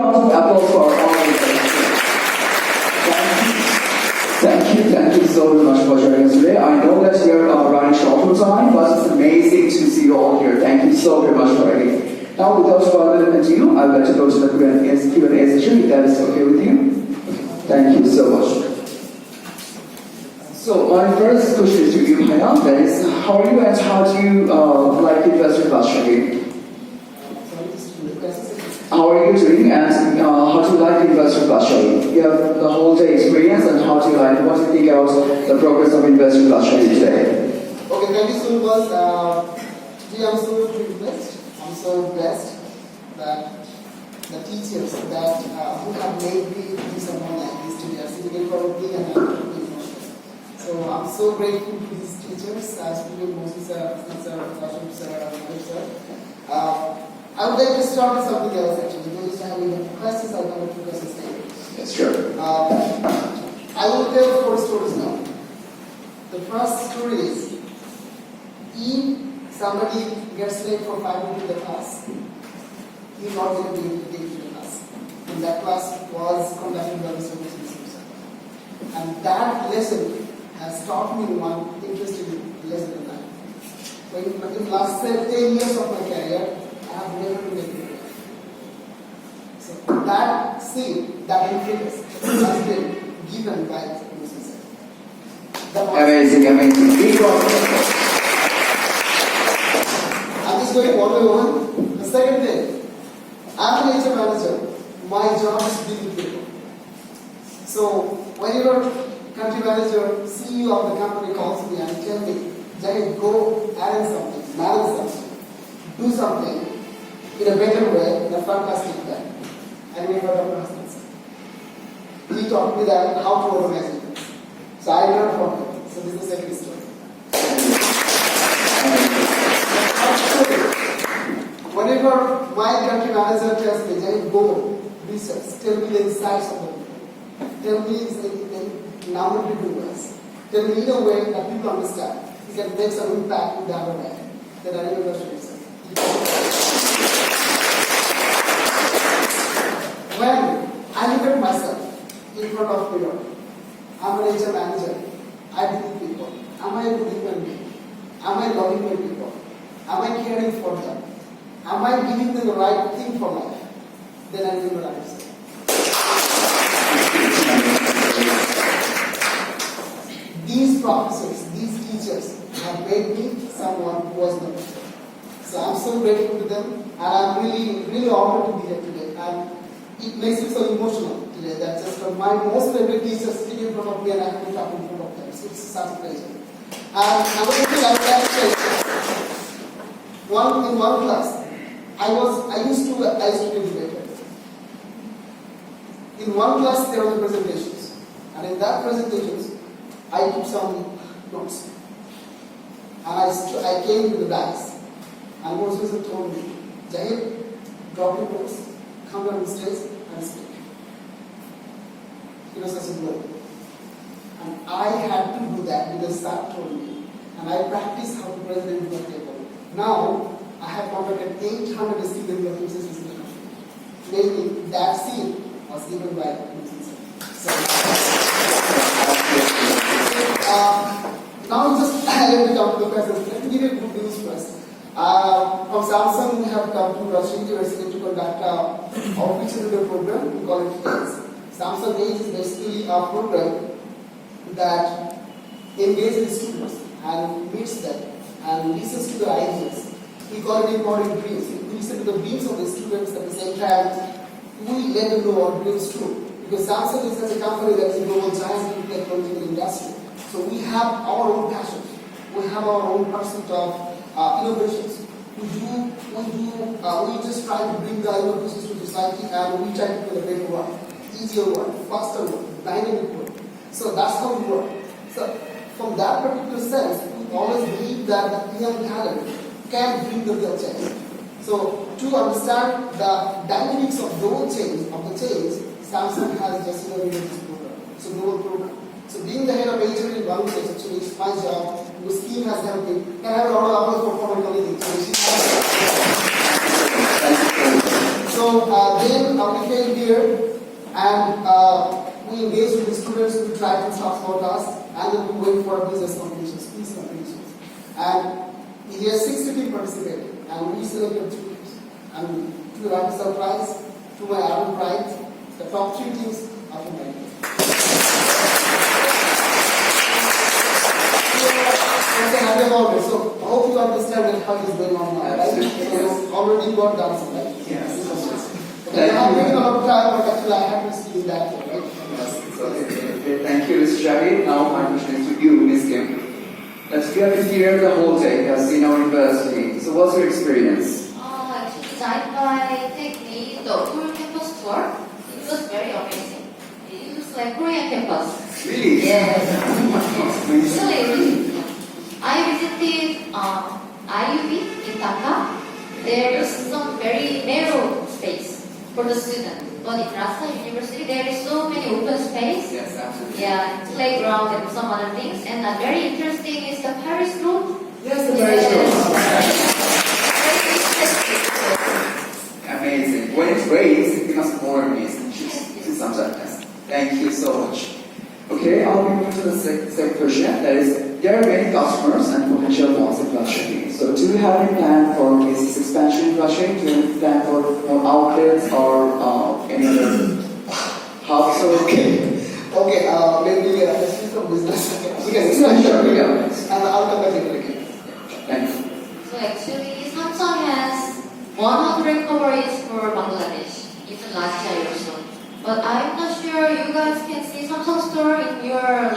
round of applause for our organization. Thank you so very much for joining us today. I know that we are running short on time, but it's amazing to see you all here. Thank you so very much for it. Now, without further ado, I would like to go to the Q&A session, if that is okay with you. Thank you so much. So, my first question to you, Hayam, is how are you and how do you like investor class training? How are you doing and how do you like the investor class training? You have the whole day experience and how do you like, what do you think about the progress of investor class training today? Okay, thank you so much. Today I'm so privileged, I'm so blessed that the teachers that who have made me do someone like this today are sitting in front of me and I'm really emotional. So I'm so grateful to these teachers, especially Moses sir, Sashim sir, and sir. I would like to start with something else actually. Those who have questions, I'll come to questions later. Yes, sure. I will tell 4 stories now. The first story is, if somebody gets late for 5 minutes in the class, he's not going to be able to take the class. And that class was conducted by Mr. Muslim. And that lesson has taught me one interesting lesson in life. In the last 10 years of my career, I have never been able to do it. So that seed, that influence has been given by Muslim. Amazing. Big round. I'm just going one by one. The second thing, I'm an HR manager. My job is dealing with people. So whenever country manager, CEO of the company calls me and tells me, Jay, go add something, manage something, do something in a better way, in a fantastic way. And we heard of process. He taught me that how to organize it. So I learned from him. So this is the second story. Whenever my country manager tells me, Jay, go research, tell me the insights of the people. Tell me the number of people ways. Tell me in a way that people understand. You can make some impact in the other way. Then I never should research. When I look at myself in front of mirror, I'm an HR manager. I deal with people. Am I a good human being? Am I loving my people? Am I caring for them? Am I giving them the right thing for life? Then I will not understand. These professors, these teachers have made me someone who was not before. So I'm so grateful to them and I'm really honored to be here today. And it makes me so emotional today that just my most favorite teachers sitting in front of me and I have to talk in front of them. So it's such a pleasure. And another thing I would like to say, in one class, I used to be debated. In one class there were the presentations. And in that presentations, I took some notes. And I came to the dais. And Moses told me, Jahid, drop your notes, come down the stage and speak. It was such a blow. And I had to do that because Sir told me. And I practiced how to present the table. Now, I have conducted 800 student conferences in the country. Mainly, that scene was given by Moses. So, now just let me come to the questions. Let me give you good news first. From Samsung, we have come to Russian University to conduct our future leader program. We call it ACE. Samsung ACE is basically a program that engages students and meets them and listens to their ideas. We call it important dreams. We listen to the dreams of the students at the same time. We let them know our dreams too. Because Samsung is such a company that is a global giant in the technological industry. So we have our own passions. We have our own pursuit of innovations. We just try to bring the innovations to society and we try to do a better work, easier work, faster work, dynamic work. So that's how we work. So from that particular sense, we always believe that the young talent can bring the real change. So to understand the dynamics of those change, Samsung has just innovated this program. It's a global program. So being the head of HR in Bangladesh actually is my job. The scheme has helped me. And I have a lot of applause for my colleagues. So then we came here and we engaged with the students who tried to support us, and then we went for business competitions, peace competitions. And here 60 people participated, and we selected 3 teams. And to the rapid surprise, to my own pride, the top 3 teams are from my team. I'm happy about it. So I hope you understand that how it is going on now, right? So already got done some, right? Yes. Okay, I'm taking a lot of time, but actually I have to see that, right? Yes, it's okay. Thank you, Mr. Shadi. Now my question is to you, Ms. Kim. Let's you have been here the whole day, you have seen our university. So what's your experience? Actually, designed by Technique, the full campus tour. It was very amazing. It looks like Korean campus. Really? Yes. Please. Actually, I visited IUB in Dhaka. There is some very narrow space for the student. But in Rasa University, there is so many open space. Yes, absolutely. Yeah, playground and some other things. And very interesting is the Paris Road. Yes, the Paris Road. Very Amazing. When it rains, it becomes more amazing. To some extent. Thank you so much. Okay, I'll be moving to the second question. That is, there are many customers and potential ones in blockchain. So, do you have any plan for business expansion in blockchain? Do you have any plan for more outlets or any other hubs? Okay. Okay, maybe let's do some business. We can Sure, yeah. and I'll come back later again. Thank you. So actually, Samsung has 100 coverage for Bangladesh, even last year or so. But I'm not sure you guys can see Samsung store in your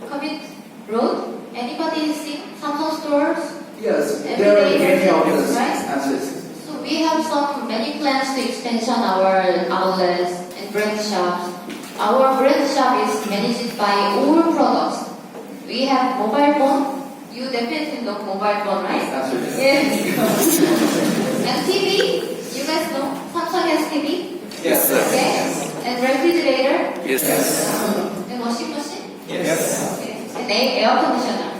commute road. Anybody seen Samsung stores? Yes, Every there are day, many every outlets. day, right? Absolutely. So we have many plans to expansion our outlets and brand shops. Our brand shop is managed by all products. We have mobile phone. You definitely know mobile phone, right? Absolutely. Yes. And TV. You guys know Samsung has TV. Yes, sir. Okay. And refrigerator. Yes. And washing machine. Yes. Okay. And air conditioner.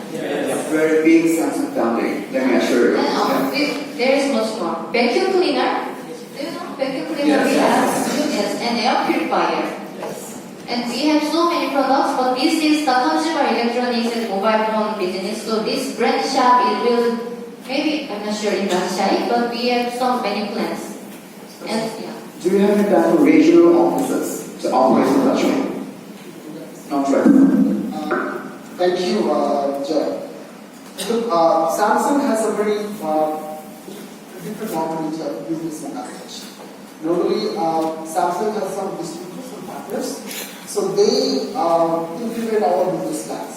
Very big Samsung family, let me assure you. And there is much more. Vacuum cleaner. Do you know vacuum cleaner? Yes. We have. Yes. And air purifier. And we have so many products, but this is the consumer electronics and mobile phone business. So this brand shop, it will, maybe, I'm not sure in Rajshahid, but we have many plans. And yeah. Do you have any plan for regional offices to operate in blockchain? Not right now. Thank you, Joy. Look, Samsung has a very different model of business and approach. Normally, Samsung has some distributors and partners, so they integrate our business plans.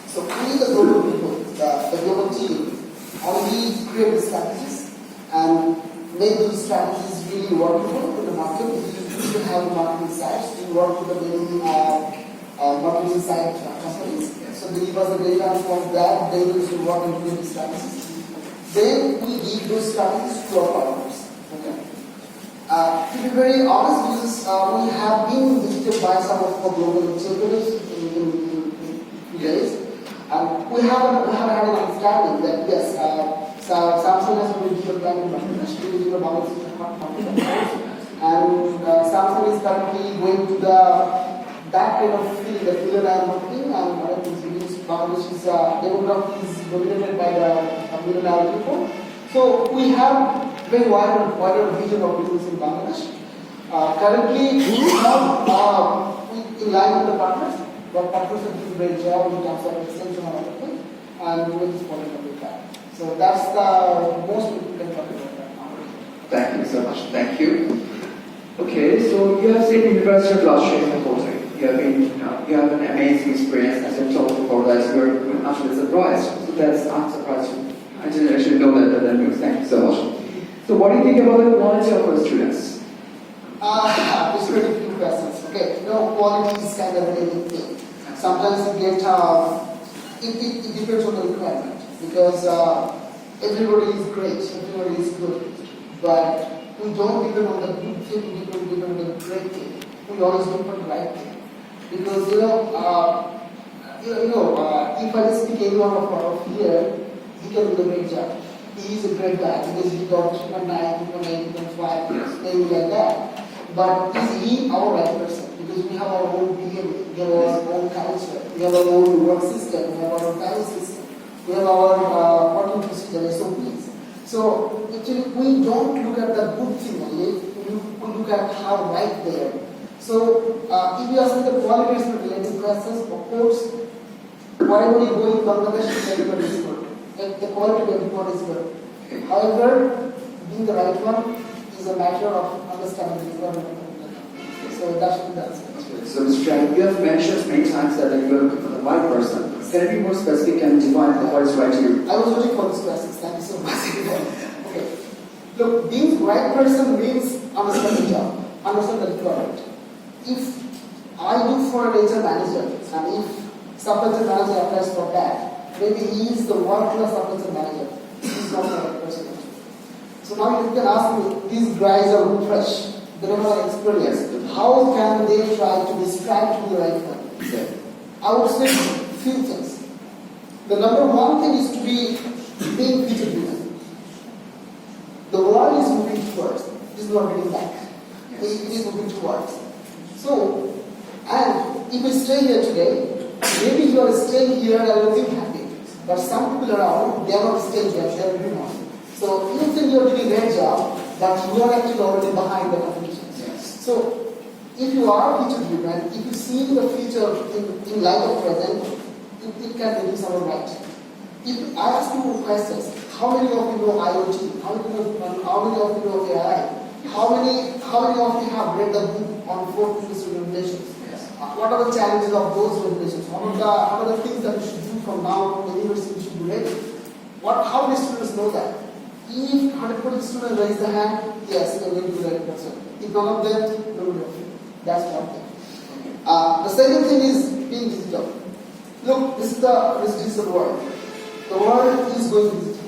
So we, the global people, the global team, only create the strategies and make those strategies really workable in the market. We used to have marketing sites. We work with the main marketing site companies. So they give us the data, and from that they used to work and create the strategies. Then we give those strategies to our partners. Okay. To be very honest, because we have been visited by some of our global executives in days, and we have had an understanding that yes, Samsung has a very different plan in Bangladesh. We live about and Samsung is currently going to that kind of field, the millionaire marketing, and Bangladesh's demography is dominated by the millionaire people. So we have very wider vision of business in Bangladesh. Currently, we have in line with the partners, but partners are doing a great job in terms of extension of everything, and we will just follow up with that. So that's the most important topic right now. Thank you so much. Thank you. Okay, so you have seen University of Blockchain proposal. You have an amazing experience, as I told before that you're actually surprised. So that's unsurprising. I didn't actually know that news. Thank you so much. So what do you think about the quality of our students? There's very few questions. Okay, quality is kind of a big thing. Sometimes you get it depends on the requirement because everybody is great, everybody is good, but we don't depend on the good thing, we don't depend on the great thing. We always look for the right thing. Because if I just pick anyone of here, he can do a great job. He is a great guy because he got 2.9, 2.8, 2.5, maybe like that. but is he our right person? Because we have our own behavior, we have our own culture, we have our own work system, we have our own value system, we have our working procedure, SOPs. So actually we don't look at the good thing only, we look at how right they are. So if you ask me the qualities related questions, of course, whatever you go in Bangladesh, everybody is good. And the quality of everyone is good. However, being the right one is a matter of understanding the environment of the country. So that should be the answer. So Mr. Chang, you have mentioned many times that you are looking for the right person. Can you be more specific and define what is right to you? I was waiting for this question. Thank you so much. Okay. Look, being the right person means understand the job, understand the requirement. If I look for an HR manager and if supply chain manager applies for that, maybe he is the world-class supply chain manager. He is not the right person. So now you can ask me, these guys are fresh, they don't have experience. How can they try to describe to the right one? I would say few things. The number one thing is to be being future driven. The world is moving towards. It is not getting back. It is moving towards. So, and if we stay here today, maybe you are staying here and looking happy. But some people around, they are not staying here, they are moving on. So you think you are doing a great job, but you are actually already behind the competition. Yes. So if you are future driven, if you see the future in light of present, it can be somewhat right. If I ask you questions, how many of you know IoT? How many of you know AI? How many of you have read the book on 4 industry regulations? Yes. What are the challenges of those regulations? What are the things that you should do from now on? The university should be ready. How many students know that? If 100% students raise their hand, yes, you are going to be the right person. If none of them, nobody of you. That's one thing. The second thing is being digital. Look, this is the digital world. The world is going digital.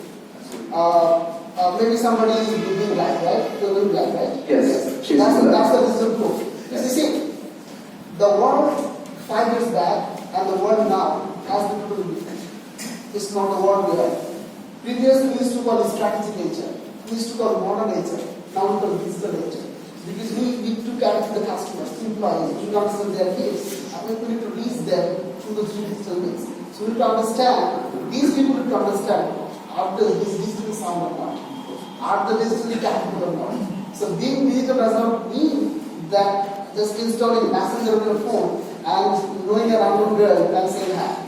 Maybe somebody is doing live, right? They're doing live, right? Yes. That's the digital proof. Yes. See, the world 5 years back and the world now has been totally different. It's not the world we are. Previously, we used to call it strategic nature. We used to call it modern nature. Now we call it digital nature. Because we need to connect to the customers, employees, we need to understand their needs, and we need to reach them through the digital means. So we need to understand, these people need to understand, are they digitally sound or not? Are they digitally capable or not? So being digital does not mean that just installing Messenger on your phone and knowing a random girl and saying hi.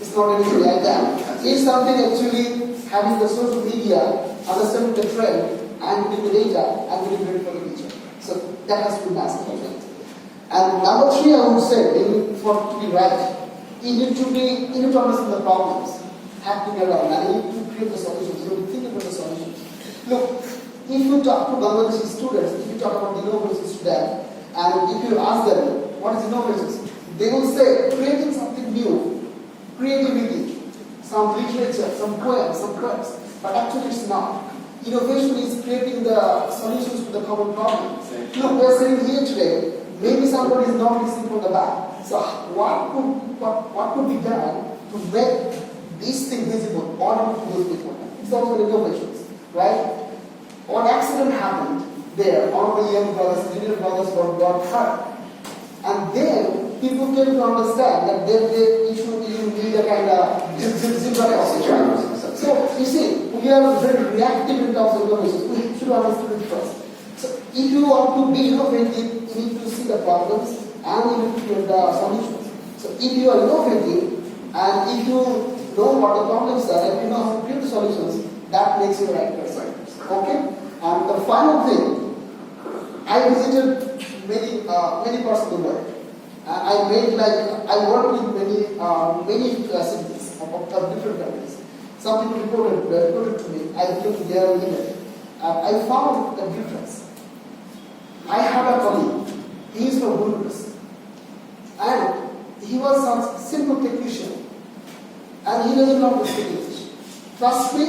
It's not anything like that. It's something actually having the social media, understanding the trend, and with the data, and getting ready for the future. So that has to be mastered. And number 3, I would say, for to be right, you need to understand the problems happening around, and you need to create the solutions. You need to think about the solutions. Look, if you talk to Bangladeshi students, if you talk about innovations to them, and if you ask them what is innovations, they will say creating something new, creativity, some literature, some poems, some poems. But actually, it's not. Innovation is creating the solutions to the common problem. Look, we are sitting here today. Maybe somebody is not listening from the back. So what could be done to make this thing visible all to those people? It's also innovations, right? One accident happened there. All the young brothers, junior brothers got hurt, and then people came to understand that you need a kind of zip. So you see, we are very reactive in terms of innovations. We should understand it first. So if you want to be innovative, you need to see the problems and you need to create the solutions. So if you are innovative and if you know what the problems are and you know how to create the solutions, that makes you the right person. Okay? And the final thing, I visited many parts of the world. I worked with many cities of different countries. Some people reported to me. I came to their limit. I found a difference. I had a colleague. He is from Honduras, and he was a simple technician, and he doesn't know to speak English. Trust me,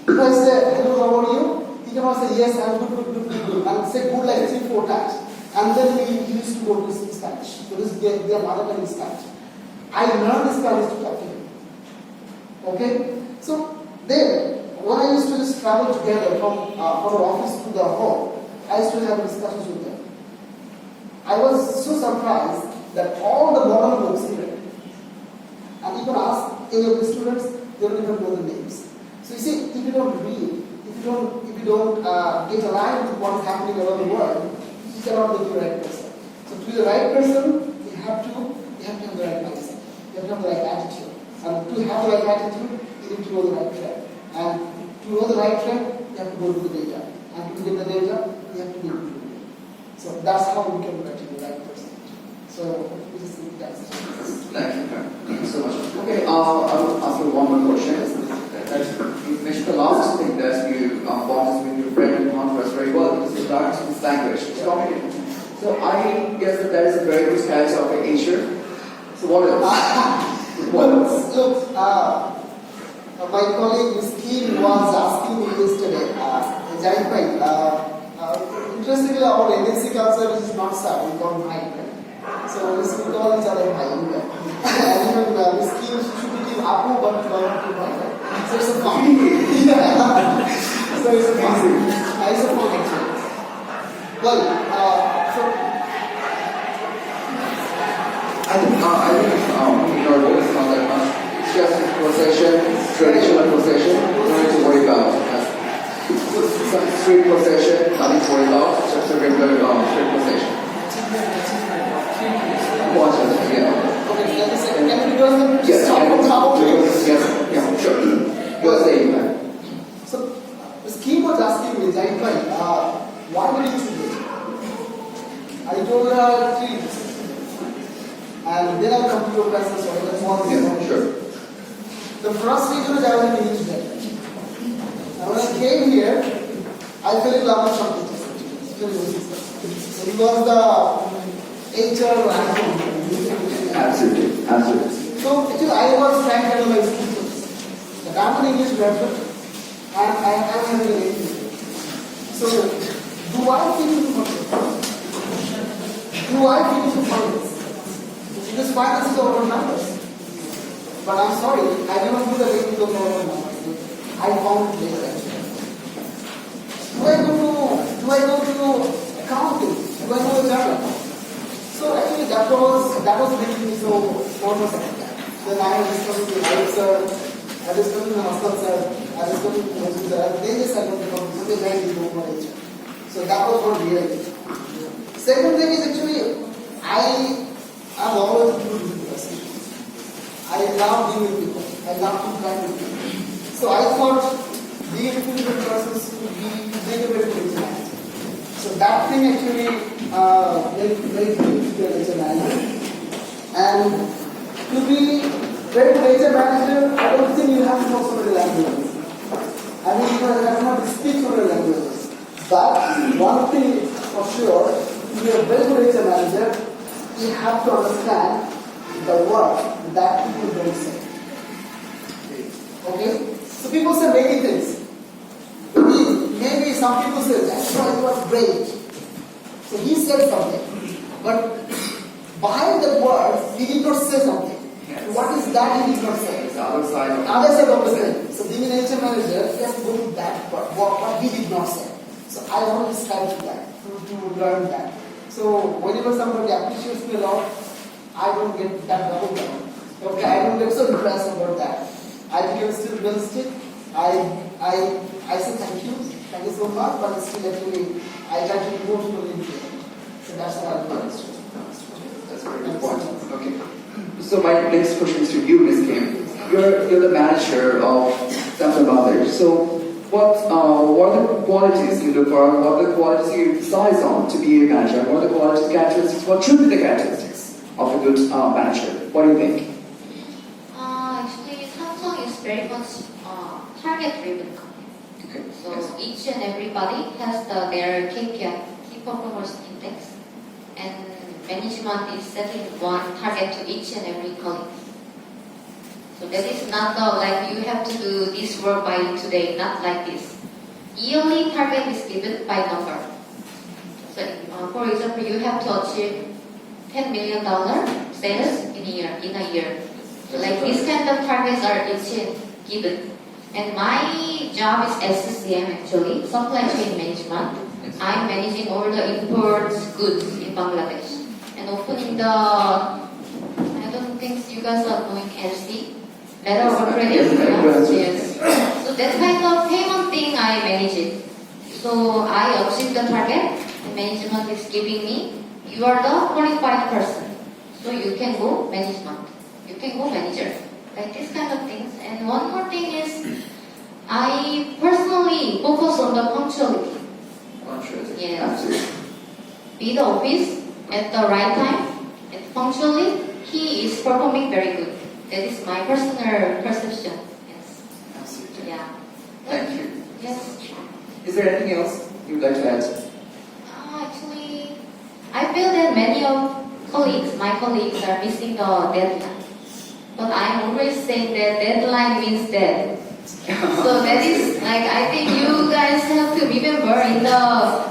if I say hello, how are you? He cannot say yes, I'm good, and say good like 3-4 times. And then we used to go to Spanish because their mother tongue is Spanish. I learned Spanish to talk to him. Okay. So then, when I used to just travel together from our office to the home, I used to have discussions with them. I was so surprised that all the model books he read. And you can ask any of the students, they don't even know the names. So you see, if you don't read, if you don't get aligned with what is happening around the world, you cannot be the right person. So to be the right person, you have to have the right mindset. You have to have the right attitude. And to have the right attitude, you need to know the right trend. And to know the right trend, you have to go to the data. And to get the data, you have to be able to do it. So that's how we can get to the right person. So we just need that. Thank you so much. Okay, I will ask you one more question. You mentioned the last thing that you bond with your friend in contrast very well because you learned this language, it's complicated. So I guess that is a very good character of Asia. So what else? What else? Look, my colleague Ms. Kim was asking me yesterday, Jai interestingly, our NSC culture is not sir, we call Bhai. So we call each other Bhai. And even Ms. Kim should be named Apu, but not to Bhai. So it's a fun. So it's a fun. It's a fun actually. Well, so I think your role is not that much. It's just possession, traditional possession, nothing to worry about. Some street possession, nothing to worry about, just a regular street possession. Yeah. okay, let me say, can you give us Yes, yes, yeah, sure. You are saying that. So Ms. Kim was asking me, Jai why did you choose it? I told her 3 reasons. And then I'll come to your questions or the small Yeah, sure. The first reason is I was an English graduate. And when I came here, I fell in love with something. So he was the HR and Absolutely, absolutely. so actually I was trying to tell my students that I'm an English graduate and I am having an English. So do I fit into finance? Do I fit into finance? Because finance is over numbers. But I'm sorry, I did not do the way to go over numbers. I found it later. Do I go to accounting? Do I go to journal? So actually that was making me so nervous at that. Then I was discussing with Ayub sir, I was discussing with Hassan sir, I was discussing with Mojib sir, and they just said, okay, guys, you don't know each other. So that was what reality. Second thing is actually, I am always good with people. I love being with people. I love to connect with people. So I thought being with different persons would be make a very good example. So that thing actually very good to be an HR manager. And to be very good HR manager, I don't think you have to know so many languages. I mean, you have not to speak so many languages. But one thing for sure, to be a very good HR manager, you have to understand the word that people don't say. Okay? So people say many things. Maybe some people say, that's why it was great. So he said something. But behind the word, he did not say something. Yes. What is that he did not say? It's the other side of the thing. So being an HR manager, he has to go to that part, what he did not say. So I want to strive to that, to learn that. So whenever somebody appreciates me a lot, I don't get that double down. Okay, I don't get so impressed about that. I feel still realistic. I say thank you so much, but still actually I try to be more to so that's how I do it. That's a very good point. Okay. So my next question is to you, Ms. Kim. You're the manager of Samsung Brothers. So what are the qualities you look for? What are the qualities you decide on to be a manager? What are the qualities, characteristics? What should be the characteristics of a good manager? What do you think? Actually, Samsung is very much target-driven company. Okay. So Yes. each and everybody has their KPI, key performance index, and management is setting one target to each and every colleague. So that is not like you have to do this work by today, not like this. Yearly target is given by number. So for example, you have to achieve $10 million sales in a year. So like these kind of targets are each given. And my job is SCM actually, supply chain management. I'm managing all the imports goods in Bangladesh. and opening the, I don't think you guys are doing LC, letter of credit. Yes. So that kind of payment thing I manage it. So I achieve the target, and management is giving me, you are the qualified person. So you can go management, you can go manager. Like this kind of things. And one more thing is, I personally focus on the punctuality. Yes. Absolutely. Be the office at the right time and punctually. He is performing very good. That is my personal perception. Yes. Absolutely. Yeah. Thank you. Yes. Is there anything else you'd like to add? Actually, I feel that many of my colleagues are missing the deadline. But I'm always saying that deadline means dead. So that is like, I think you guys have to remember in the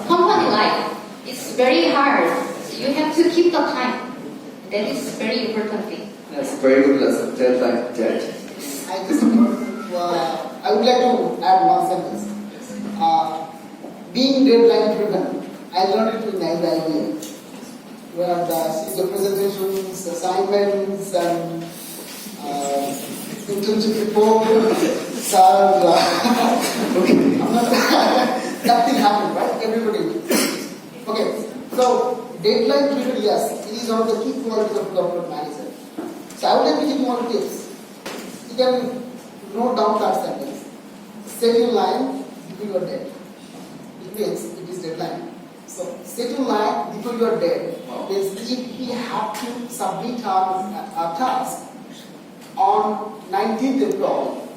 company life, it's very hard. So you have to keep the time. That is very important thing. That's a very good lesson. Deadline dead. I would like to add one sentence. Being deadline driven, I learned it in IBA, where the presentations, assignments, and internship report, okay. Nothing happened, right? Everybody. Okay, so deadline driven, yes, it is one of the key qualities of corporate manager. So I would like to give you one tips. You can note down that sentence. Set your line before you are dead. It means it is deadline. So set your line before you are dead. Means if we have to submit our task on 19th April,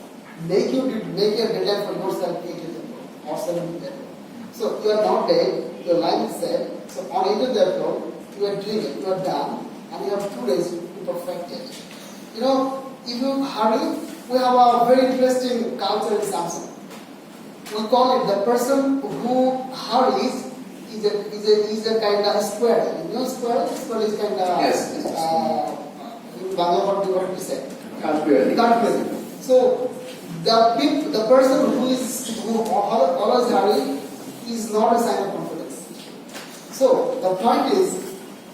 make your deadline for yourself 18th April or 17th April. So you are not dead, your line is set. So on 18th April, you are doing it, you are done, and you have 2 days to perfect it. You know, if you hurry, we have a very interesting culture in Samsung. We call it the person who hurries is a kind of squirrel. You know squirrel? Squirrel is kind of Yes. in Bangla, what we say? Can't be early. So the person who always hurry is not a sign of confidence. So the point is,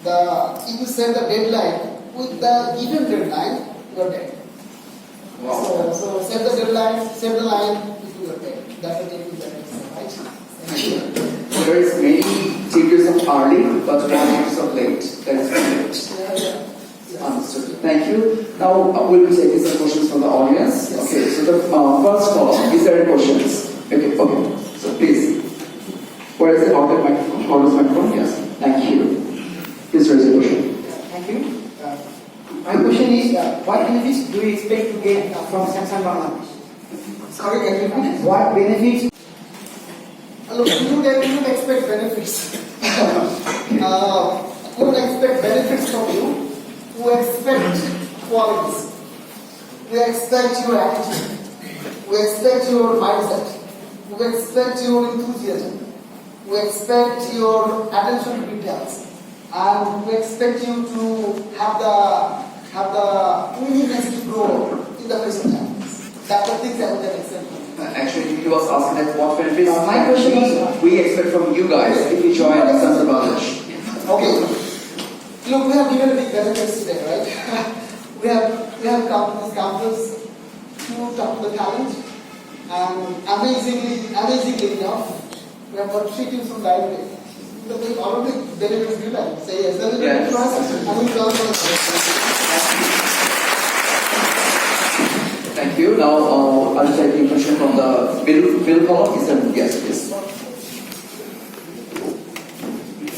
if you set the deadline with the given deadline, you are dead. Wow. So set the deadline, set the line, if you are dead. That's the technique that is right. Thank you. There is many teachers of early, but teachers of late. That is correct. Yeah. Understood. Thank you. Now we'll be taking some questions from the audience. Yes. Okay. So the first call, is there any questions? Okay. So please. Where is the microphone? Audience microphone? Yes. Thank you. Please raise your question. Thank you. My question is, what benefits do you expect to get from Samsung Bangladesh? Sorry, can you repeat? What benefits? Look, you don't expect benefits. We don't expect benefits from you. We expect qualities. We expect your attitude. We expect your mindset. We expect your enthusiasm. We expect your attention to details. And we expect you to have the willingness to grow in the present time. That's the things that we can expect from you. Actually, he was asking that what benefits My question is, we expect from you guys if you join Samsung Bangladesh. Okay. Look, we have given a big benefits today, right? we have come to this campus to talk to the talent, and amazingly enough, we have got 3 teams from the IBA. So we already benefits you like say yes. Yes. To us, and we learn from Thank you. Now I'll take a question from the Bill column. Is there? Yes, please.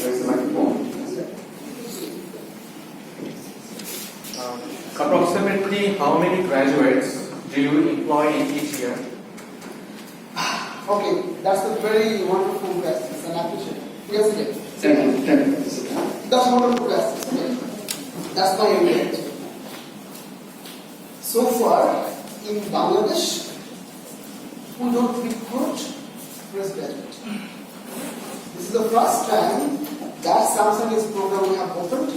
There's the microphone. Approximately how many graduates do you employ in each year? Okay, that's a very wonderful question, and I appreciate it. Yes, yes. Thank you. That's a wonderful question. Okay? That's my intent. So far, in Bangladesh, we don't recruit fresh graduates. This is the first time that Samsung is program we have opened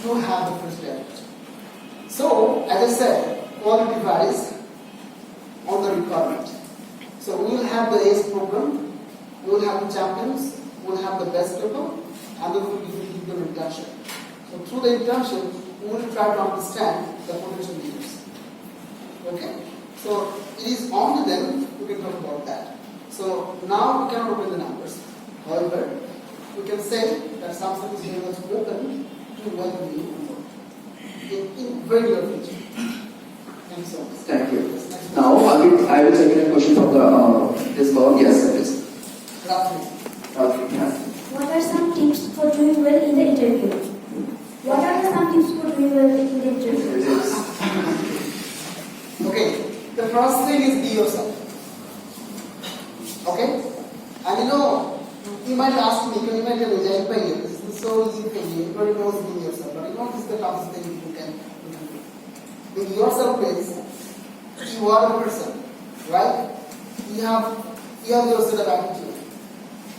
to have the fresh graduate. So, as I said, quality varies on the requirement. So we will have the ACE program, we will have the champions, we will have the best people, and then we will give them internship. So through the internship, we will try to understand the potential leaders. Okay? So it is only then we can talk about that. So now we cannot open the numbers. However, we can say that Samsung is very much open to welcome you on board in very near future. Thank you so much. Thank you. Now, I will take a question from this one. Yes, please. Roughly. Yeah. What are some tips for doing well in the interview? What are some tips for doing well in the interview? Okay, the first thing is be yourself. Okay? And you might ask me, you might tell me, this is so easy for you, everybody knows being yourself, but this is the toughest thing you can do. Being yourself is, you are a person, right? You have your set of attitude.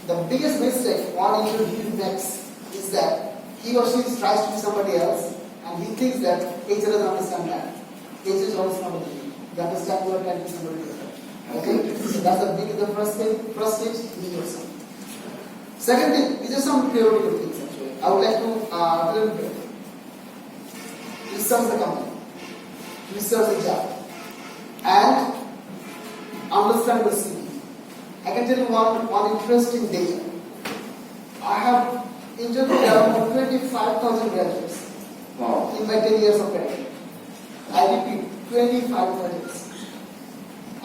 The biggest mistake one interview makes is that he or she tries to be somebody else and he thinks that HR doesn't understand that. HR is always not a thing. You understand you are trying to be somebody else. Okay? So that's the first thing. First stage, be yourself. Second thing, these are some theoretical things actually. I would like to tell you. Research the company, research the job, and understand the CV. I can tell you one interesting data. I have interviewed around 25,000 graduates in my 10 years of career. I repeat, 25 graduates. I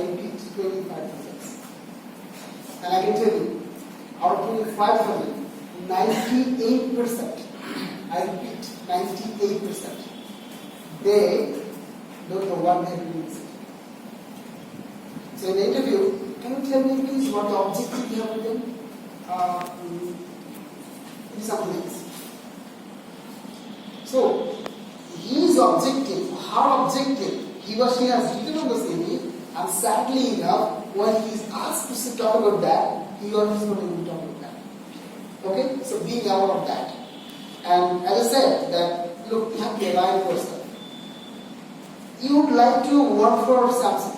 repeat, 25,000. And I can tell you, out of 25,000, 98%, I repeat, 98%, they don't know what they are doing. So in the interview, can you tell me please what the objective you have with them? Something else. So, his objective, her objective, he or she has written on the CV, and sadly enough, when he is asked to talk about that, he or she is not able to talk about that. Okay? So being aware of that. And as I said, that look, you have to align yourself. You would like to work for Samsung.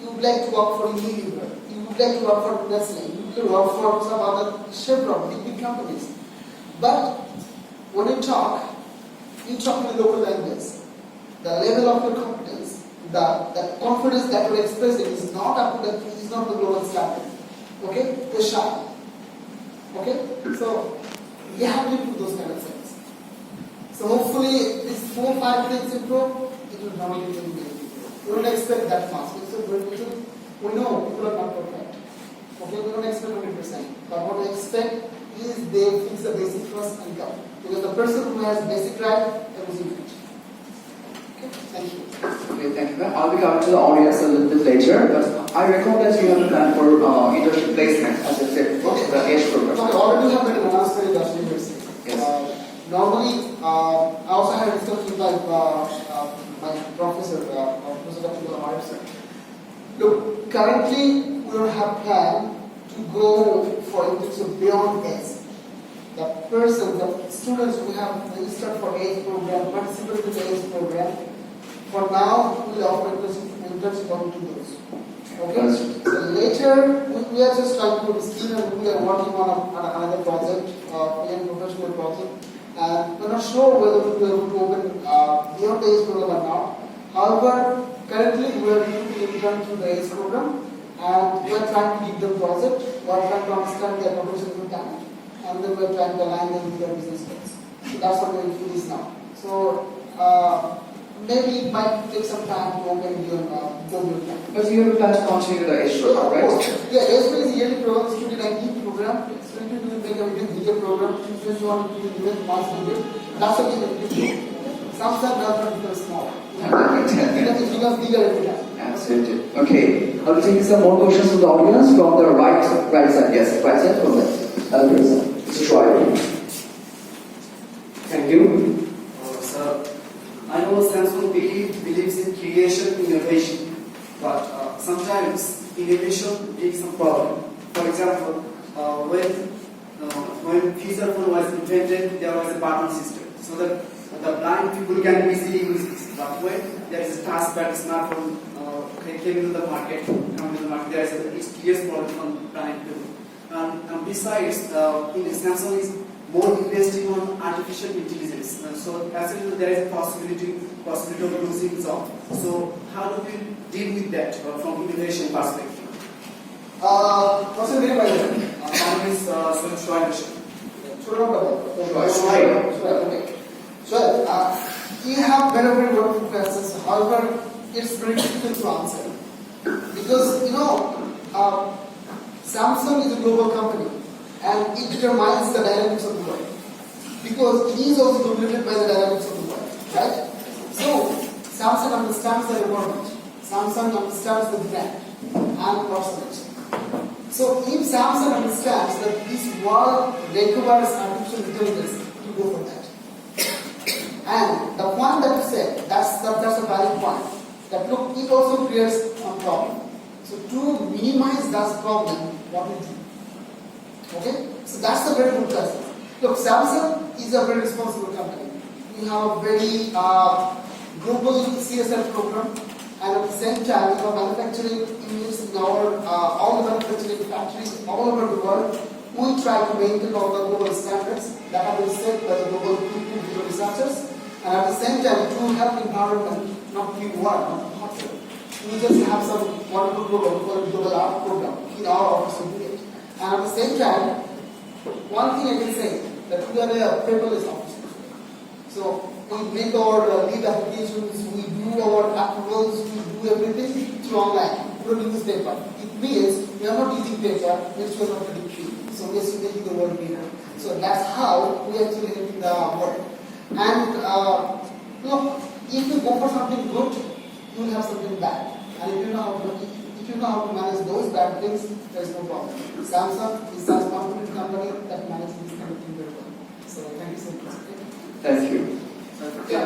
You would like to work for Unilever. You would like to work for Nestle. You would like to work for some other Chevron, big companies. But when you talk in the local language. The level of your competence, the confidence that you're expressing is not up to the global standard. Okay? You're shy. Okay? So you have to do those kind of things. So hopefully these 4 or 5 things improve, it will not be very big. We don't expect that much. We know people are not perfect. Okay, we don't expect 100%. But what we expect is they fix the basic first and come. Because the person who has basic right, everything fixed. Okay, thank you. Okay, thank you, ma'am. I'll be coming to the audience a little bit later, but I recall that you have a plan for internship placement, as I said, for the age program. Okay, already have made an announcement in the university. Yes. Normally, I also had a discussion with my professor, Professor Dr. Harrison. Look, currently we don't have plan to go for internship beyond S. The person, the students who have registered for age program, participated in the age program, for now we will offer internship only to those. Okay? So later, we are just trying to scheme and we are working on another project, a professional project. And we're not sure whether we will be able to open beyond the age program or not. However, currently we are doing the intern through the age program and we are trying to give them project, we are trying to understand their professional talent, and then we are trying to align them with their business goals. So that's what we are doing now. So maybe it might take some time to open your plan. But you have a plan to continue the age program, right? Yeah, age program is a yearly program, it's 2019 program. It's going to make a bigger program. If you want to do it much bigger, that's what we will do. Sometimes does not become small. It becomes bigger every time. Absolutely. Okay. I'll take some more questions from the audience from the right side. Yes, right side from the other person. It's try. Thank you. Sir, I know Samsung believes in creation, innovation, but sometimes innovation gives some problem. For example, when feature phone was invented, there was a button system, so that the blind people can easily use this. But when there is a taskpad smartphone came into the market, there is a serious problem from blind people. And besides, Samsung is more investing on artificial intelligence. So as a result, there is a possibility of losing job. So how do we deal with that from innovation perspective? What's your name, by the way? My name is Shoaib. Okay. So, you have very wonderful questions. However, it's very difficult to answer because Samsung is a global company and it determines the dynamics of the world because it is also dominated by the dynamics of the world, right? So, Samsung understands the environment. Samsung understands the brand and personality. So if Samsung understands that this world requires artificial intelligence, to go for that. And the point that you said, that's a valid point. That look, it also creates a problem. So to minimize that problem, what we do? Okay? So that's a very good question. Look, Samsung is a very responsible company. We have a very global CSR program. And at the same time, we have manufacturing units in our all the manufacturing factories all over the world. We try to maintain all the global standards that have been set by the global researchers. And at the same time, to help environment not be warm, not hotter. We just have some wonderful program called Global Art Program in our office of it. And at the same time, one thing I can say that we are a paperless office. So we make our lead applications, we do our approvals, we do everything through online. We don't use paper. It means we are not using paper, which we are not predicting. So we are making the world greener. So that's how we actually making the world. And look, if you go for something good, you will have something bad. And if you know how to manage those bad things, there is no problem. Samsung is such a competent company that manages this kind of thing very well. So thank you so much. Thank you. Okay,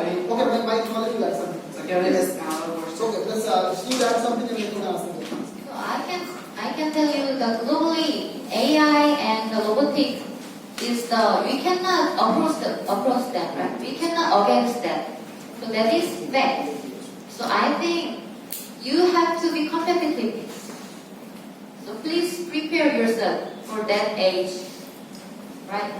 my colleague will add something. So can I just Okay, let's you add something and you can ask something. So I can tell you that globally AI and the robotic is we cannot approach them, right? We cannot against them. So that is fact. So I think you have to be competitive. So please prepare yourself for that age, right?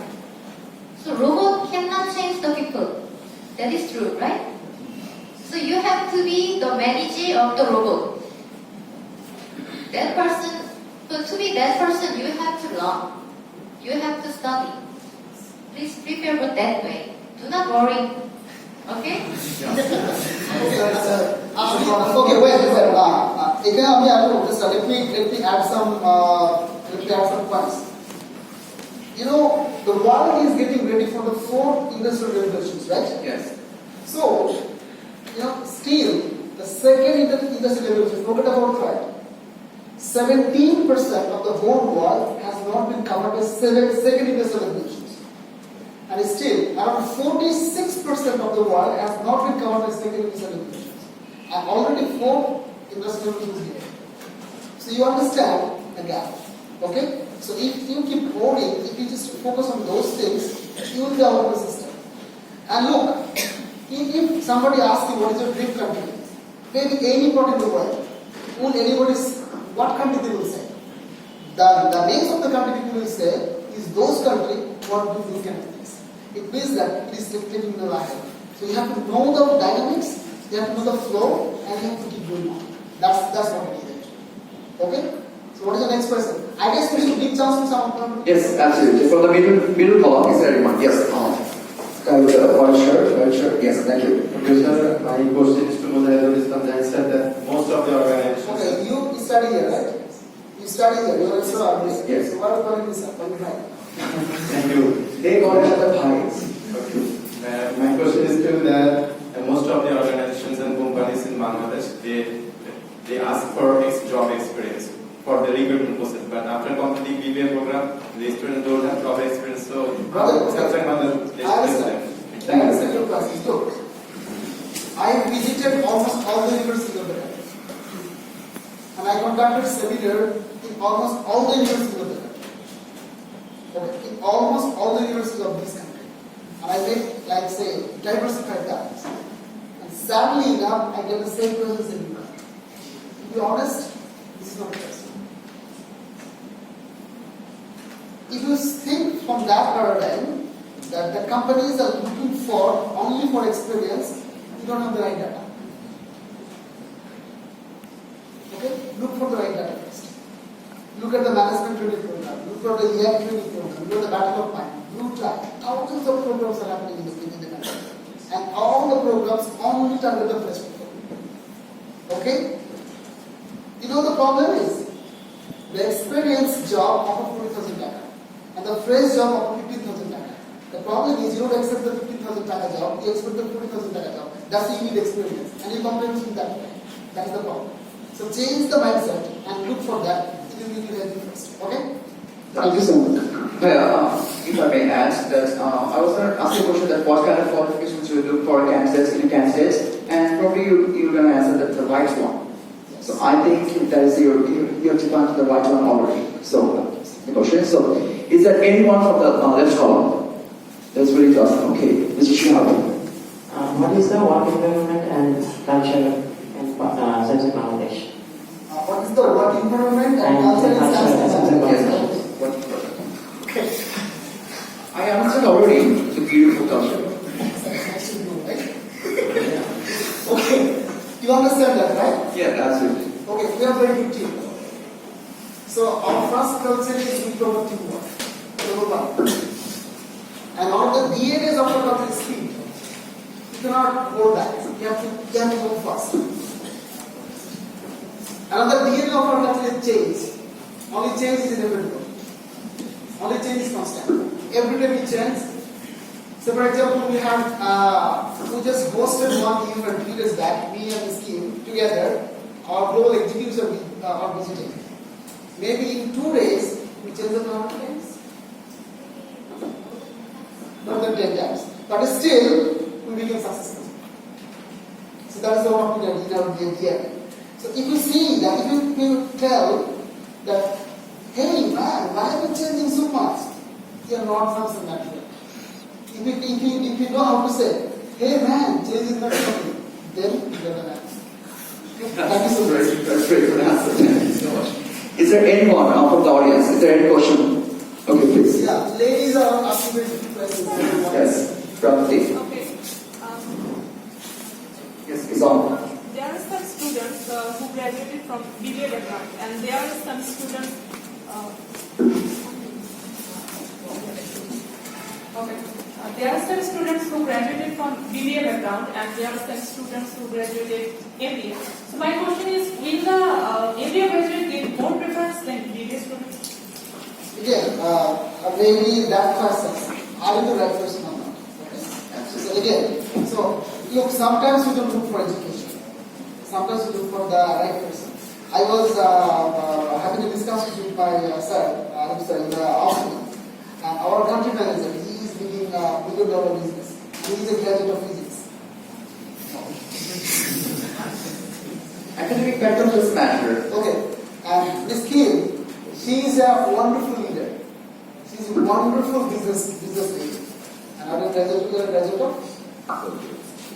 So robot cannot change the people. That is true, right? So you have to be the manager of the robot. That person, so to be that person, you have to learn. You have to study. Please prepare for that way. Do not worry. Okay? Okay, wait a second. Let me add some points. The world is getting ready for the 4th industrial revolutions, right? Yes. So, still, the second industrial revolution, forget about that. 17% of the whole world has not been covered by second industrial revolutions. And still, around 46% of the world has not been covered by second industrial revolutions. And already 4th industrial revolutions here. So you understand the gap. Okay? So if you keep holding, if you just focus on those things, you will be out of the system. And look, if somebody asks you what is your dream country, maybe any part in the world, what country they will say? The names of the country people will say is those countries what do these kind of things. It means that it is reflecting the life. So you have to know the dynamics, you have to know the flow, and you have to keep going on. That's what it is. Okay? So what is the next question? I guess we should give chance to someone. Yes, absolutely. From the middle column, is there anyone? Yes. Guy with a white shirt. Yes, thank you. Okay, sir. My question is to Mudahidul Islam. That said that most of the organizations. Okay, you study here, right? You study here. You are also Yes. So what are you calling this up? Thank you. They got it at the highest. Okay. My question is to that most of the organizations and companies in Bangladesh, they ask for job experience for the recruitment process, but after completing BBA program, the students don't have job experience. So how Samsung I understand your question. Look, I visited almost all the universities of the country, and I conducted seminar in almost all the universities of the country. Okay, in almost all the universities of this country, and I made, like say, diversified talents. And sadly enough, I get the same questions everywhere. To be honest, this is not a question. If you think from that paradigm, that the companies are looking for only for experience, you don't have the right data. Okay? Look for the right data first. Look at the management training program, look at the EM training program, look at the Battle of Mind, Blue Track. Thousands of programs are happening in the country. And all the programs only target the fresh people. Okay? You know the problem is, the experienced job offer 40,000 taka and the fresh job offer 15,000 taka. The problem is you don't accept the 15,000 taka job, you expect the 40,000 taka job. That's the you need experience and you compare with that way. That is the problem. So change the mindset and look for that. It will be really first. Okay? Thank you so much. If I may add that I was going to ask you a question that what kind of qualifications you look for in candidates, and probably you're going to answer the right one. So I think that is you have defined the right one already. So the question is, so is there anyone from the left column that's really awesome? Okay, Mr. Shihab. What is the work environment and culture in Samsung Bangladesh? What is the work environment and culture in Samsung Bangladesh? Okay. I answered already the beautiful culture. Okay. You understand that, right? Yeah, absolutely. Okay, we are very good team. So our first culture is we promote teamwork. Number one. And all the DNAs of our culture is speed. You cannot hold back. You have to move fast. Another DNA of our culture is change. Only change is inevitable. Only change is constant. Every day we change. So for example, we just hosted one event 3 days back, me and this team together, our global executives are visiting. Maybe in 2 days, we change the number of times. More than 10 times. But still, we became successful. So that is the one we did in our DNA. So if you see that, if you tell that, hey man, why are you changing so much? You are not something natural. If you know how to say, hey man, change is not something, then you get an answer. Thank you so much. That's great for the answer. Thank you so much. Is there anyone from the audience? Is there any question? Okay, please. Yeah, ladies are asking very questions. Yes, Prabhuti. Okay. Yes, it's on. There are some students who graduated from BBA background, and there are some students. There are some students who graduated from BBA background, and there are some students who graduated MBA. So my question is, will the MBA graduate get more preference than BBA students? Again, maybe that person, are you the right person or not? Okay. So again, so look, sometimes we don't look for education. Sometimes we look for the right person. I was having a discussion with my sir in the afternoon. And our country manager, he is leading a $1 billion business. He is a graduate of physics. Academic background doesn't matter. Okay. And Miss Kim, she is a wonderful leader. She is a wonderful business lady. And are you a graduate of?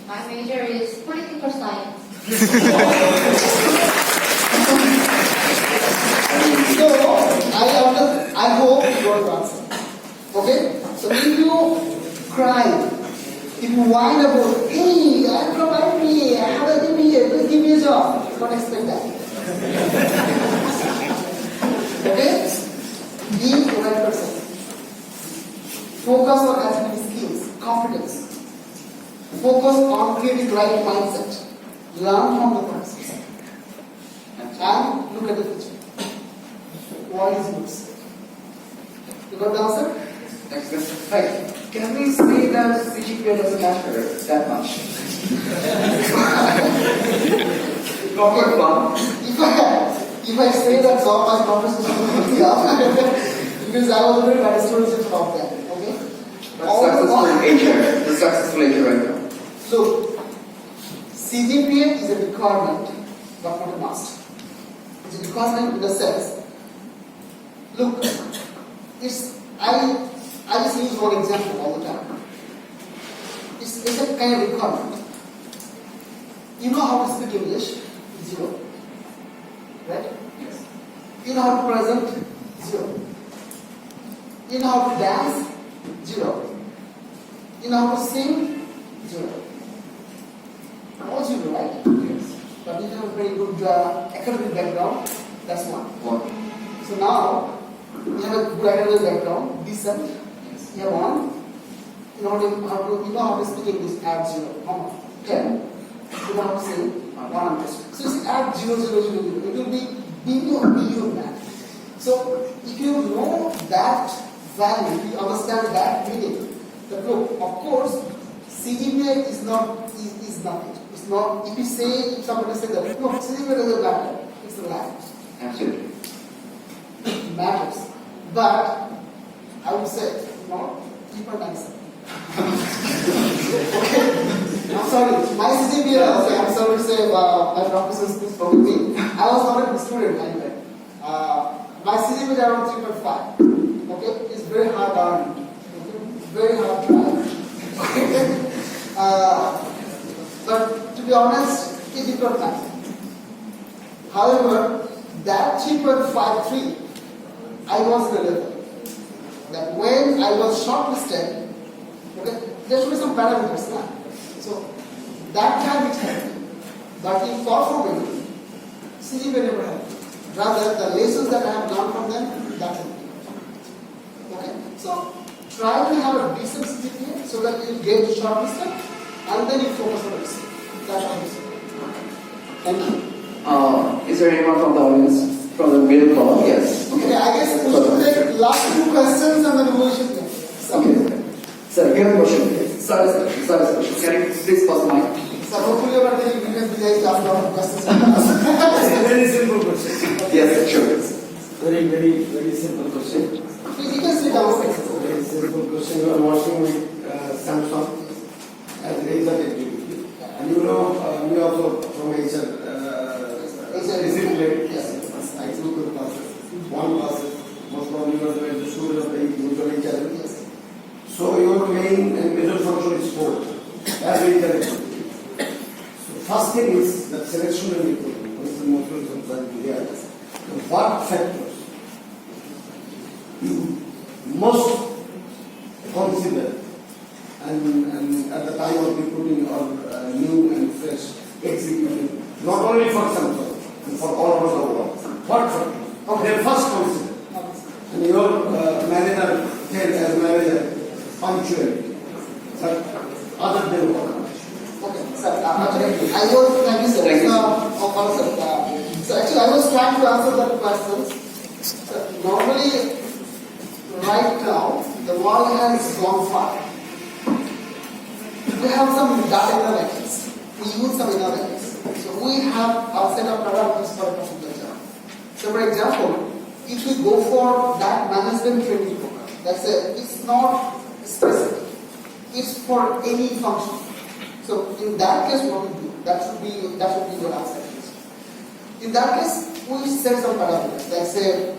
My major is political science. So, I hope you got the answer. Okay? So if you cry, if you whine about, hey, I'm from IBA, I have a MBA, please give me a job, don't expect that. Okay? Be the right person. Focus on academic skills, competence. Focus on creating right mindset. Learn from the process. And look at the future. What is books? You got the answer? Next question. Hi. Can we say that CGPA doesn't matter that much? Not fun. If I say that so, my conversation will be up. Because I was very bad stories about that. Okay? The successful age right now. Look, CGPA is a requirement, but not a must. It's a requirement in the sense. Look, I just use one example all the time. It's a kind of requirement. You know how to speak English? 0. Right? Yes. You know how to present? 0. You know how to dance? 0. You know how to sing? Zero. All zero, right? Yes. But you have a very good academic background. That's one. One. So now you have a good academic background. Decent. Yes. You have one. You know how to speak English. Add zero. How much? 10. You know how to say 100. So you see, add 0, 0, 0, 0. It will be billion man. So if you know that value, if you understand that meaning, the look, of course, CGPA is nothing. It's not. If somebody says that look, CGPA doesn't matter. It's the language. Absolutely. It matters. But I would say not 3.97. Okay. I'm sorry. My CGPA, I'm sorry to say, my professors please forgive me. I was not a good student anyway. My CGPA is around 3.5. Okay, it's very hard learning. Okay, very hard try. Okay. But to be honest, it did not matter. However, that 3.53, I was in a level that when I was shortlisted, okay, there should be some parameters now. So that time it helped me. But in performing, CGPA never helped me. Rather, the lessons that I have learned from them, that helped me. Okay, so try to have a decent CGPA so that you get shortlisted and then you focus on it. That's what I'm saying. Thank you. Is there anyone from the audience from the middle column? Yes. Okay, I guess we should take last 2 questions and then we should go. Okay. Sir, you have a question. Sir, question. Can you please pass the mic? So hopefully you are taking because we guys ask a lot of questions. Very simple question. Yes, sure. Very simple question. You can sit down. Very simple question. You are working with Samsung as laser activity. And you know, we also from HR discipline. Yes. I took the classes. One class, most probably you are the student of the usual HR. Yes. So your main and major function is sport. As laser activity. So first thing is that selection and recruitment. What is the most important here? What factors you must consider and at the time of recruiting or new and fresh executive, not only for Samsung, and for all over the world. What factors? Okay, first consider. And your manager said as manager, punctuality. But other than what? Okay, sir. Thank you, sir. Thank you. So actually, I was trying to answer that question. So normally, right now, the world has gone far. We have some data analytics. We use some analytics. So we have a set of parameters for a particular job. So for example, if we go for that management training program, that's it's not specific. It's for any function. So in that case, what we do? That should be your answer. In that case, we set some parameters. Like say,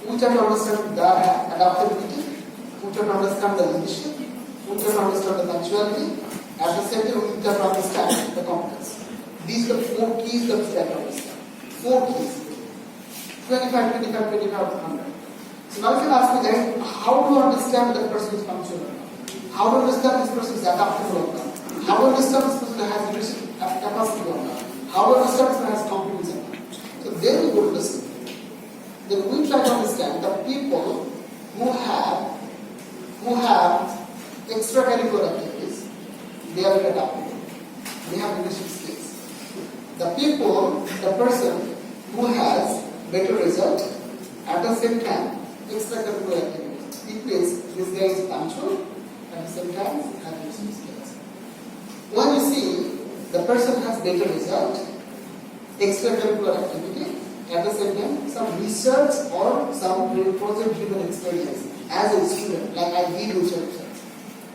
we try to understand the adaptability, we try to understand the leadership, we try to understand the punctuality, at the same time we try to understand the competence. These are the 4 keys that we try to understand. 4 keys. 25, 25, 25, 100. So now you can ask me then, how do I understand that person is punctual? How do I understand this person is adaptable or not? How do I understand this person has leadership capacity or not? How do I understand this person has competence or not? So then we go to the skill. Then we try to understand the people who have extracurricular activities, they are adaptable. They have leadership skills. The person who has better result at the same time, extracurricular activities. It means this guy is punctual at the same time has leadership skills. When you see the person has better result, extracurricular activity, at the same time, some research or some project-driven experience as a student, like I did research.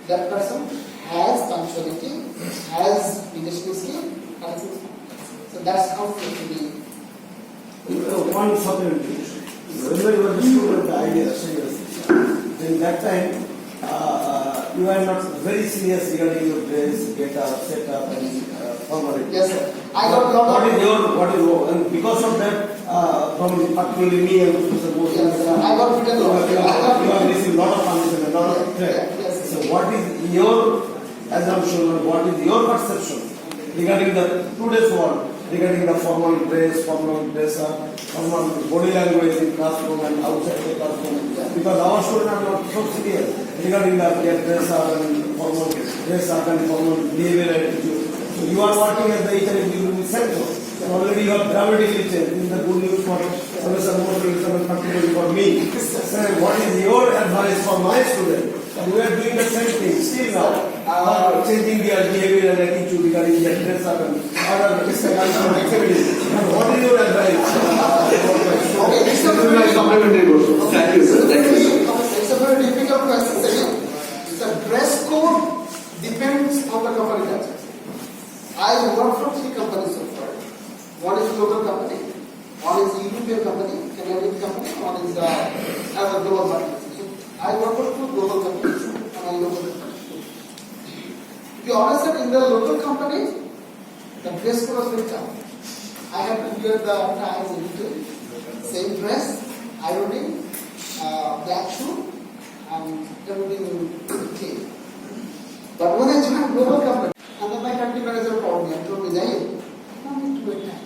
That person has punctuality, has leadership skill, and so that's how it will be. One supplementary. Whenever you are the student of the IBA, then that time you are not very serious regarding your dress, get up, set up, and formality. Yes, sir. I got a lot of. What is your, and because of that, from particularly me and Mr. Bose, Yes, sir. I got written a lot. you are receiving a lot of punishment, a lot of threat. Yes, what is your assumption or what is your perception regarding the today's world, regarding the formal dress, formal formal body language in classroom and outside the classroom? Because our students are not so serious regarding their dress up and formal dress up and formal behavior attitude. So you are working as the HRD center. So already you have dramatically changed. This is the good news for Professor Mosley, particularly for me. Sir, what is your advice for my students? We are doing the same thing still now, changing their behavior and attitude regarding their dress up and other extracurricular activities. What is your advice? Okay, This is my supplementary question. Thank you, sir. Thank you, sir. It's a very difficult question. Again, the dress code depends on the company culture. I work for 3 companies so far. One is global company, one is European company, Canadian company, one is as a global market. So I work for 2 global companies and I local company. To be honest, in the local company, the dress code was very tough. I had to wear the ties and everything, same dress, ironing, black shoe, and everything clean. But when I joined global company, and then my country manager called me and told me, Jai, no need to wait time.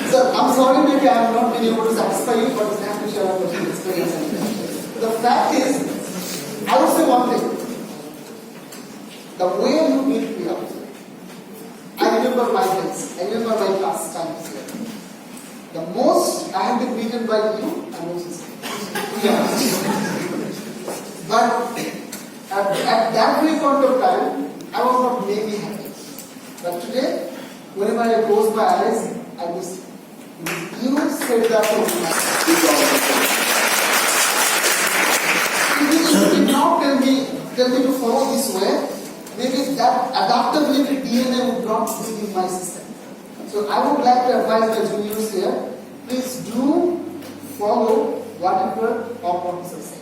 So I'm sorry maybe I have not been able to satisfy you, but I have to share my personal experience. The fact is, I would say one thing. The way you meet me up, I remember my days, I remember my past times here. The most I have been beaten by you, and Moses. But at that very point of time, I was not maybe happy. But today, whenever I close my eyes, I miss you. You said that to me. If you did not tell me to follow this way, maybe that adaptability DNA would not be in my system. So I would like to advise the juniors here, please do follow whatever our professor said.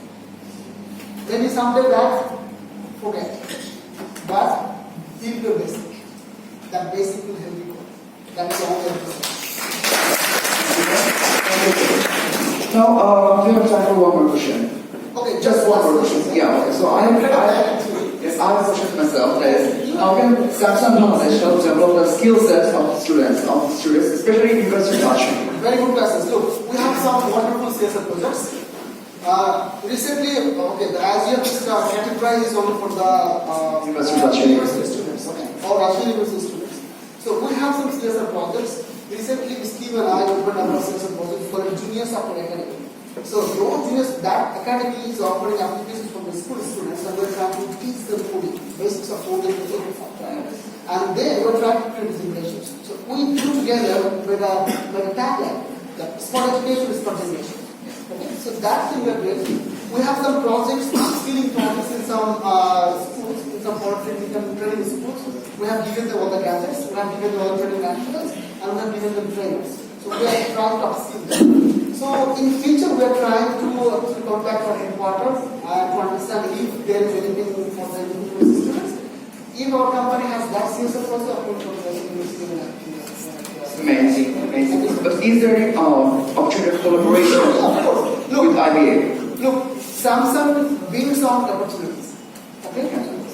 Maybe someday that, forget. But keep your basic. That basic will help you. That's the only advice. Now, we have time for one more question. Okay, Just one more question. Yeah, okay. So I have a question myself. That is, how can Samsung knowledge help develop the skill set of students, especially in university touching? Very good questions. Look, we have some wonderful CSR projects. Recently, as you have categorized is only for the university students, or Russian university students. So we have some CSR projects. Recently, Steve and I opened our CSR project for a junior software academy. So those juniors, that academy is offering applications for the school students, and we're trying to teach them coding, basics of coding, and then we're trying to create simulations. So we do together with a tagline, the smart education is continuation. Okay, so that thing we're doing. We have some projects, skilling projects in some schools, in some polytechnical training schools. We have given them all the gadgets, we have given them all the training materials, and we have given them trainers. So we are trying to upskill them. So in future we are trying to contact our headquarters and to understand if there is anything for the university students. If our company has that CSR also, of course, the university will have. Amazing, amazing. But is there any opportunity of collaboration with IBA? Look, Samsung brings on opportunities. Okay?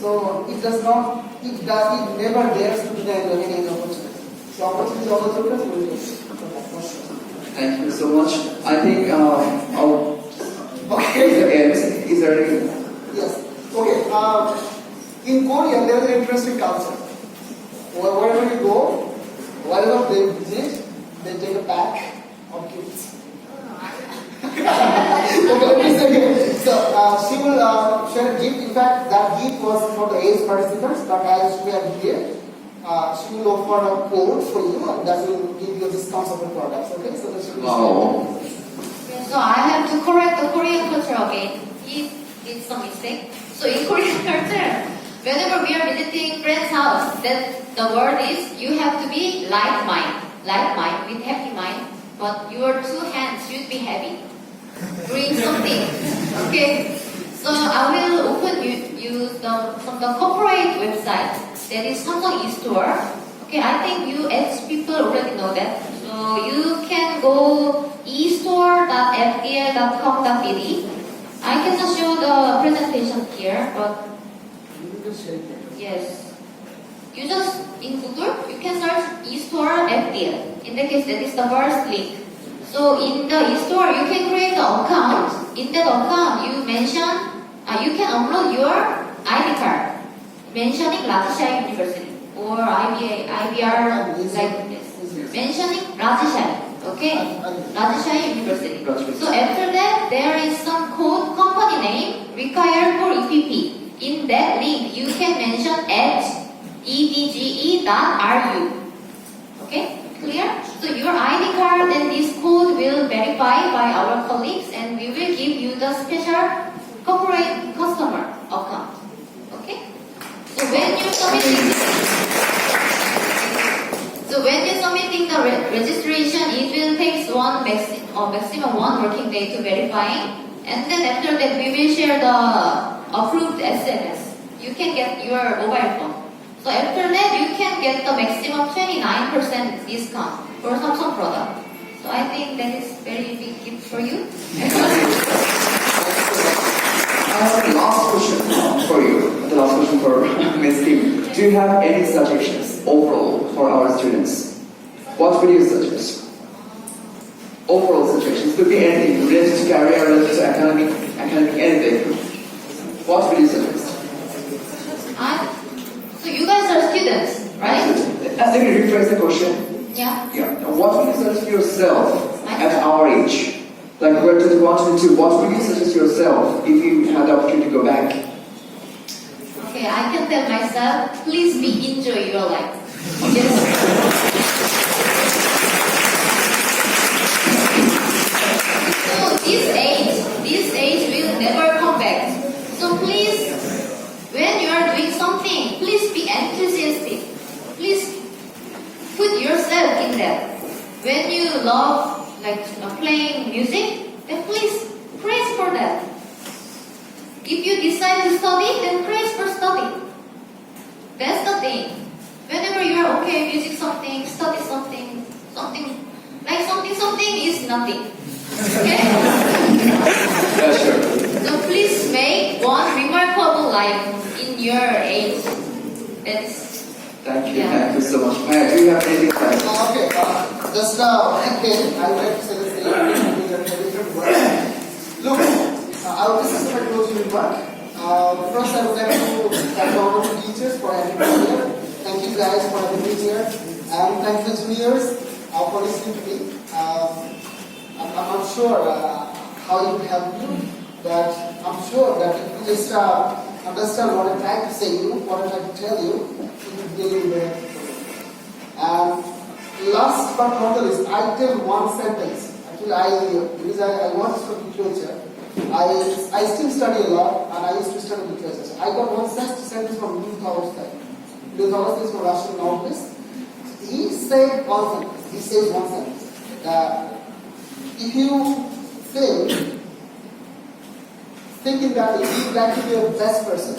So it does not, it never dares to deny any opportunity. So opportunity always opens, we will take it. Thank you so much. I think is there any? Yes. Okay. In Korea, there is an interesting culture. Wherever you go, wherever they visit, they take a pack of gifts. Okay, let me say. So she will share a gift. In fact, that gift was for the age participants, but as we are here, she will offer a code for you, and that will give you discounts of the products. Okay, so that she will So I have to correct the Korean culture again. He did some mistake. So in Korean culture, whenever we are visiting friend's house, that the word is you have to be light mind with happy mind, but your 2 hands should be heavy. Doing something. Okay. So I will open you from the corporate website. That is Samsung e-store. Okay, I think you as people already know that. So you can go e-store.sm www.fdl.com.bd. I cannot show the presentation here, but yes. You just, in Google, you can search eStore FDL. In that case, that is the first link. So in the eStore, you can create an account. In that account, you can upload your ID card mentioning Rajashari University or IBA, IBR, like this. Mentioning Rajashari, okay? Rajashari University. So after that, there is some code company name required for EPP. In that link, you can mention @edge.ru. Okay, clear? So your ID card and this code will verify by our colleagues, and we will give you the special corporate customer account. Okay? So when you're submitting the registration, it will take maximum 1 working day to verifying, and then after that we will share the approved SMS. You can get your mobile phone. So after that, you can get the maximum 29% discount for Samsung product. So I think that is very big gift for you. I have the last question for you. The last question for Ms. Kim. Do you have any suggestions overall for our students? What would you suggest? Overall suggestions could be anything related to career, related to academic, anything. What would you suggest? So you guys are students, right? Let me rephrase the question. Yeah. What would you suggest yourself at our age? Like we're 21, 22. What would you suggest yourself if you had the opportunity to go back? Okay, I can tell myself, please enjoy your life. Yes. So this age will never come back. So please, when you are doing something, please be enthusiastic. Please put yourself in that. When you love playing music, then please praise for that. If you decide to study, then praise for study. That's the thing. Whenever you are okay, music something, study something is nothing. Okay? Yeah, sure. So please make one remarkable life in your age. Thank you so much. Maya, do you have anything to say? Okay, just again, I would like to say the same thing in a different word. Look, our business is a closing remark. First, I would like to thank all the teachers for having me here. Thank you guys for having me here. And thank the juniors for listening to me. I'm not sure how it will help you, but I'm sure that if you just understand what I'm trying to say what I'm trying to tell you, it will be very helpful. Last but not the least, I tell one sentence. Actually, because I want to study literature, I still study a lot, and I used to study literature. So I got one sentence from Louis Tolstoy. Louis Tolstoy is from Russian novelist. He says one sentence that if you thinking that if you like to be a best person,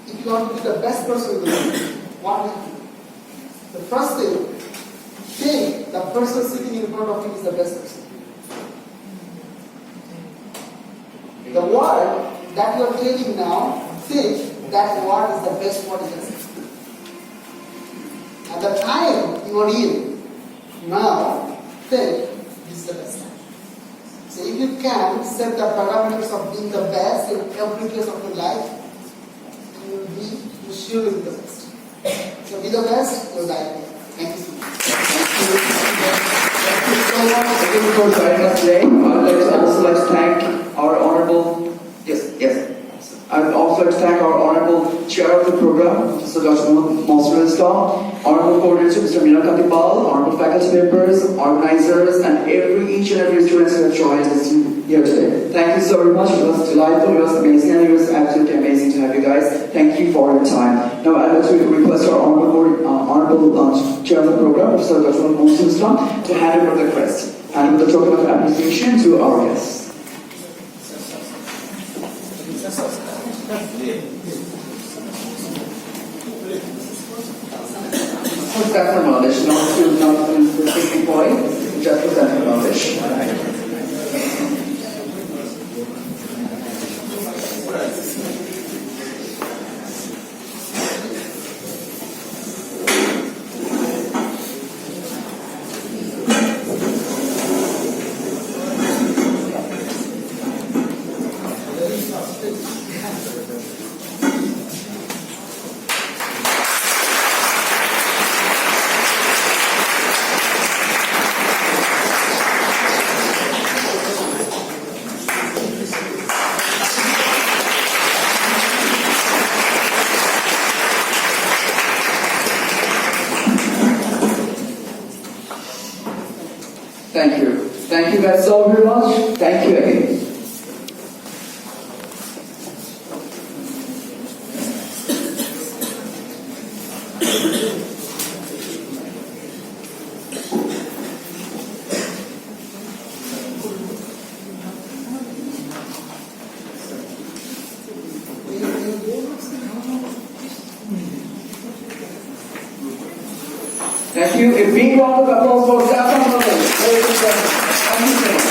if you want to be the best person in the world, what will you do? The first thing, think the person sitting in front of you is the best person. The word that you are taking now, think that word is the best word you can say. At the time you are in, now, think this is the best time. So if you can set the parameters of being the best in every case of your life, you will surely be the best. So be the best, you'll die. Thank you so much. Thank you so much again for joining us today. I'd also like to thank our honorable, I'd also like to thank our honorable chair of the program, Mr. Dr. Monster Islam, honorable coordinator, Mr. Mina Katibal, honorable faculty members, organizers, and each and every student who have joined us here today. Thank you so very much. It was delightful, it was amazing, and it was absolutely amazing to have you guys. Thank you for your time. Now I'd like to request our honorable chair of the program, Mr. Dr. Monster Islam, to hand over the crest and the token of appreciation to our guests. Present knowledge, not to specific point, just present knowledge. Thank you. Thank you guys so very much. Thank you again. Thank you. A big round of applause for Zafran Brothers. Ladies and gentlemen. Thank you so much.